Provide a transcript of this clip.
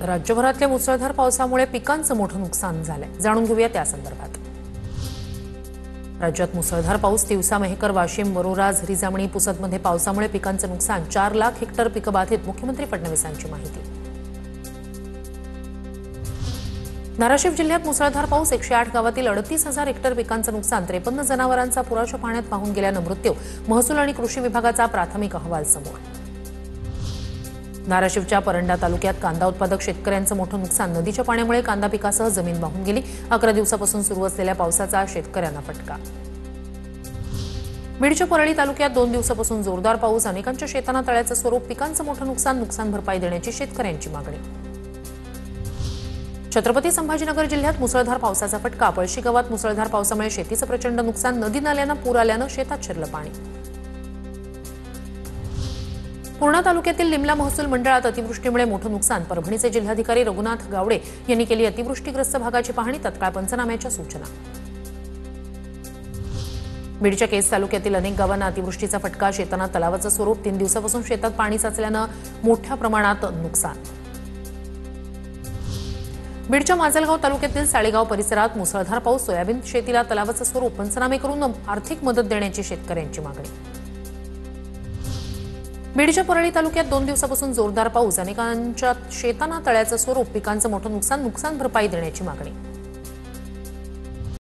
राज्यभरातल्या मुसळधार पावसामुळे पिकांचं मोठं नुकसान झालंय। जाणून घेऊया त्या संदर्भात। राज्यात मुसळधार पाऊस तिवसा, मेहकर, वाशिम, वरोरा, झरी-जामणी, पुसदमध्ये पावसामुळे पिकांचं नुकसान। 4 लाख हेक्टर पीक बाधित। मुख्यमंत्री फडणवीसांची माहिती। धाराशिव जिल्ह्यात मुसळधार पाऊस 108 गावातील 38,000 हेक्टर पिकांचं नुकसान। 53 जनावरांचा पुराच्या पाण्यात वाहून गेल्यानं मृत्यू। महसूल आणि कृषी विभागाचा प्राथमिक अहवाल समोर। धाराशिवच्या परंडा तालुक्यात कांदा उत्पादक शेतकऱ्यांचं मोठं नुकसान। नदीच्या पाण्यामुळे कांदा पिकासह जमीन वाहून गेली। 11 दिवसापासून सुरू असलेल्या पावसाचा शेतकऱ्यांना फटका। बीडच्या परळी तालुक्यात 2 दिवसापासून जोरदार पाऊस। अनेकांच्या शेतांना तळ्याचं स्वरूप। पिकांचं मोठं नुकसान भरपाई देण्याची शेतकऱ्यांची मागणी। छत्रपती संभाजीनगर जिल्ह्यात मुसळधार पावसाचा फटका। पळशी गावात मुसळधार पावसामुळे शेतीचं प्रचंड नुकसान। नदी नाल्यांना पूर आल्यानं शेतात शिरलं पाणी। पूर्णा तालुक्यातील लिमला महसूल मंडळात अतिवृष्टीमुळे मोठं नुकसान। परभणीचे जिल्हाधिकारी रघुनाथ गावडे यांनी केली अतिवृष्टीग्रस्त भागाची पाहणी। तत्काळ पंचनाम्याच्या सूचना। बीडच्या केज तालुक्यातील अनेक गावांना अतिवृष्टीचा फटका। शेतांना तलावाचं स्वरूप। 3 दिवसापासून शेतात पाणी साचल्यानं मोठ्या प्रमाणात नुकसान। बीडच्या माजलगाव तालुक्यातील साळेगाव परिसरात मुसळधार पाऊस। सोयाबीन शेतीला तलावाचं स्वरूप। पंचनामे करून आर्थिक मदत देण्याची शेतकऱ्यांची मागणी। बीडच्या परळी तालुक्यात 2 दिवसापासून जोरदार पाऊस। अनेकांच्या शेतांना तळ्याचं स्वरूप। पिकांचं मोठं नुकसान भरपाई देण्याची मागणी।